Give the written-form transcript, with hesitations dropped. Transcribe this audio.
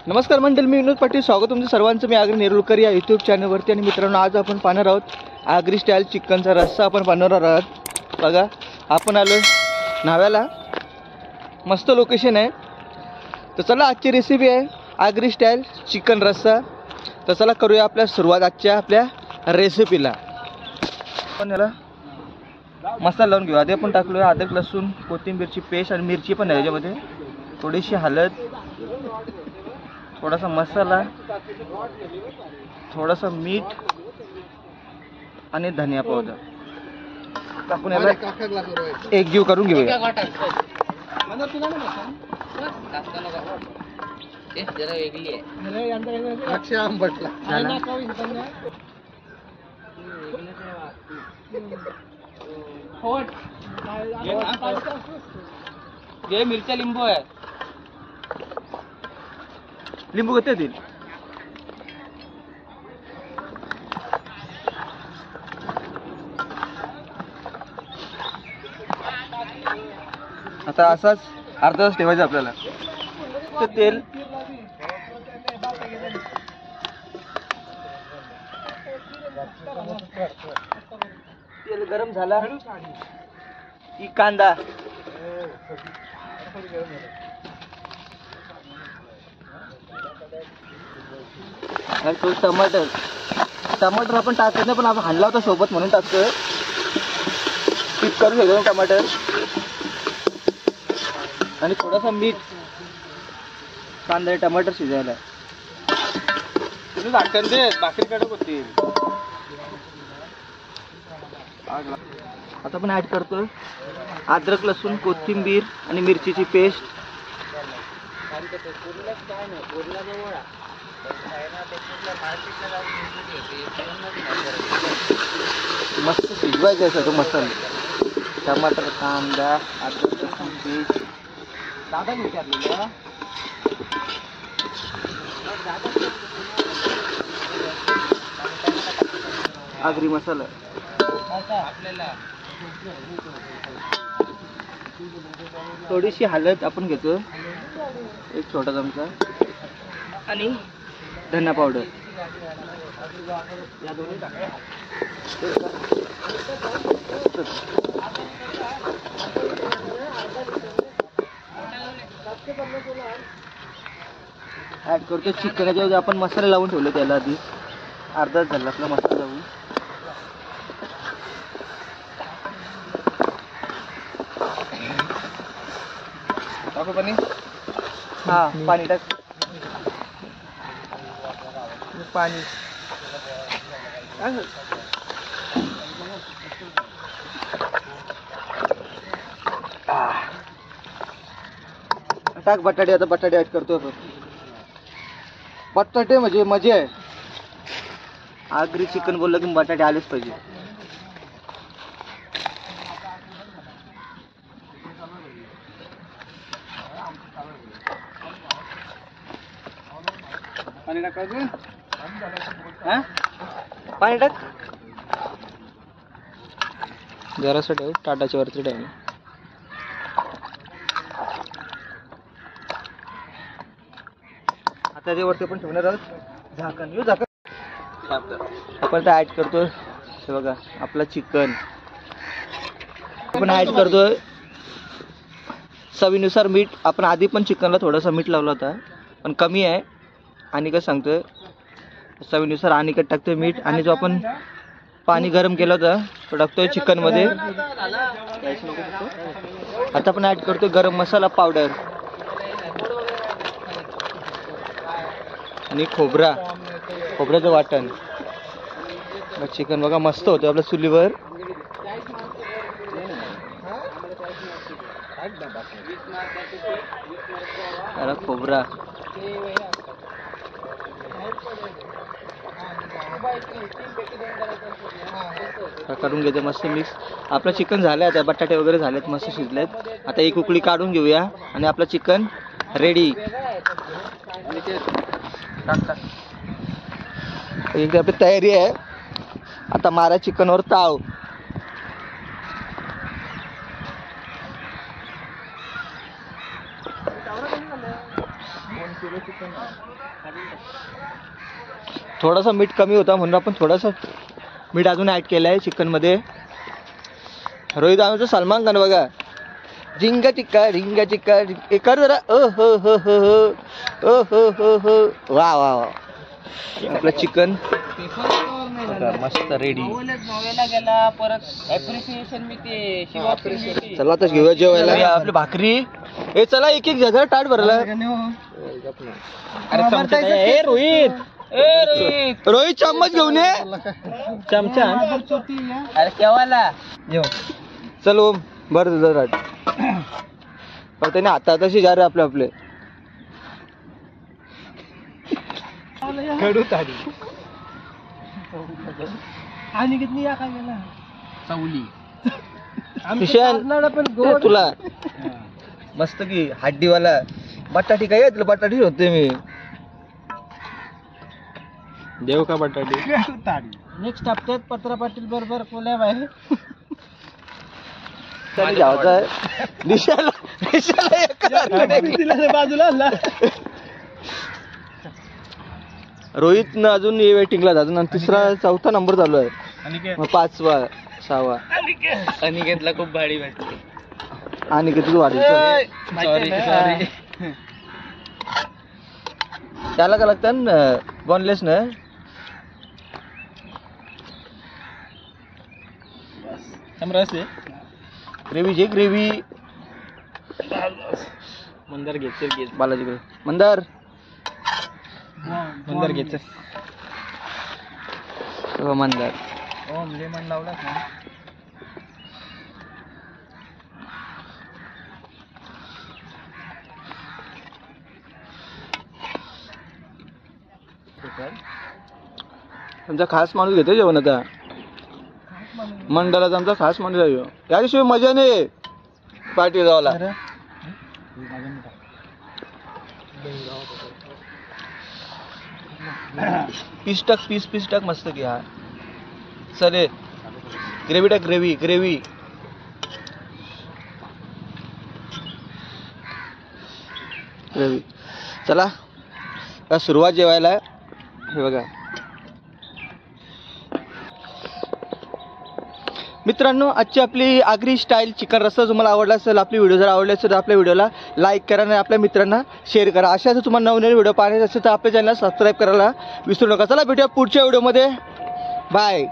नमस्कार मंडळी, मी विनोद पाटील. स्वागत तुमचं सर्वांचं मी आगरी नेरुळकर या यूट्यूब चॅनलवरती. आणि मित्रांनो, आज आपण पाहणार आहोत आगरी स्टाईल चिकनचा रस्सा आपण बनवणार आहोत. बघा, आपण आलो न्हाव्याला. मस्त लोकेशन आहे. तर चला, आजची रेसिपी आहे आगरी स्टाईल चिकन रस्सा. तर चला करूया आपल्या सुरुवात आजच्या आपल्या रेसिपीला. आपण याला मसाला लावून घेऊ. आधी आपण टाकलो अद्रक लसूण कोथिंबीरची पेस्ट आणि मिरची पण आहे याच्यामध्ये. थोडीशी हळद, थोडासा मसाला, थोडासा मीठ आणि धनिया पावडर टाकून याला एकजीव करून घेऊया. ये मिरच्या लिंबू आहे. लिंबू किती येतील? आता असाच अर्धा तास ठेवायचं आपल्याला. तर तेल गरम झाला की कांदा, तो टमाटर आपण टाकत नाही, पण आपण हाणला होता सोबत म्हणून टाकतोय. पीठ करून घेतो टमाटर आणि थोडासा मीठ. कांदा टमाटर शिजायला तुम्ही झाकण दे, भाकरी कडक होती. आता आपण ऍड करतोय अद्रक लसूण कोथिंबीर आणि मिरचीची पेस्ट. मस्त शिजवायचं आहे सगळं मसाला. टमाटर, कांदा, अद्रक लसूण पेस्ट. दादा विचारलेलं आगरी मसाला आपल्याला. थोडीशी हळद आपण घेतो, एक छोटा चमचा, आणि धना पावडर. या दोन्ही टाका. ऍड करतो चिकनच्या मध्ये. आपण मसाला लावून ठेवले त्याला आधी. अर्धाच झाला आपला मसाला लावून. टाकू पाणी? हा, पाणी टाक. पाणी टाक. बटाटे, आता बटाटे ऍड करतो आपण. बटाटे म्हणजे मजा आहे. आगरी चिकन बोललं की बटाटे आलेच पाहिजे. पाणी टाकायचं. हा, पाणी टाक. जरासं ठेव, टाटाच्या वरती ठेव. आता ते वरती पण ठेवणार आहोत झाकण. आपण ऍड करतोय हे बघा आपला चिकन. आपण ऍड करतोय चवीनुसार मीठ. आपण आधी पण चिकनला थोडासा मीठ लावला होता, पण कमी आहे. आणि काय सांगतोय, चवीनुसार आणि काय टाकतोय मीठ. आणि जो आपण पाणी गरम केलं होतं तो टाकतोय चिकन मध्ये. आता आपण ऍड करतोय गरम मसाला पावडर आणि खोबऱ्याचं वाटण. चिकन बघा मस्त होतं आपल्या चुलीवर. खोबरा करून घेते मस्त मिक्स. आपलं चिकन झालंय. आता बटाटे वगैरे झालेत, मस्त शिजलेत. आता एक उकळी काढून घेऊया आणि आपलं चिकन रेडी. एक आपली तयारी आहे. आता मारा चिकनवर ताव. किलो चिकन थोडासा मीठ कमी होता म्हणून आपण थोडासा मीठ अजून ॲड केलं आहे चिकनमध्ये. रोहित आमचं सलमान खान बघा, झिंगा चिक्का कर जरा ओ हो हो हो हो हो हो हो. वा वा वा, आपलं चिकन मस्त रेडी. गेला परत ऍप्रिसिएशन मी ते चला आता घेऊया जेवायला आपली भाकरी. हे चला एक एक जगा ताट भरला. अरे रोहित रोहित चम्मच घेऊन ये. चमचा अरे केव्हाला चल ओम बरं जरा त्याने हातातशी जा रे आपले आपले कडू ताडी. आणि किती या काय गेला चवली तुला मस्त की हड्डीवाला बटाटी काय तुला बटाटी होते मी देव का बटाटी. नेक्स्ट हप्त्यात पत्रा पाटील बरोबर कोल्या बाहेर जायचं आहे. दिशाला बाजूला आला. रोहित न अजून वेटिंगला अजून तिसरा चौथा नंबर चालू आहे. मग 5वा 6वा अनिकेतला खूप भारी वाटते. आणि किती वाढ सॉरी त्याला काय लागतं ना बॉनलेस ना. ग्रेव्ही जे ग्रेव्ही मंदार घ्यायचं घे बालाजीकडे मंदार घ्यायचं मंदार. हो लेमन लावलास ना. आमचा खास माणूस घेतो जेवण आता. मंडळाचा आमचा खास माणूस आहे याशिवाय मजा नाही पार्टी जावाला. पीस टाक मस्त की. हा चले ग्रेव्ही टाक ग्रेव्ही चला सुरुवात जेवायला. हे बघा मित्रांनो, आजची आपली आगरी स्टाईल चिकन रस्सा तुम्हाला आवडला असेल, आपली व्हिडिओ जर आवडले असेल तर आपल्या व्हिडिओला लाईक करा आणि आपल्या मित्रांना शेअर करा. अशाच तुम्हाला नवनवीन व्हिडिओ पाहायचे असेल तर आपल्या चॅनलला सबस्क्राईब करायला विसरू नका. चला भेटूया पुढच्या व्हिडिओमध्ये. बाय.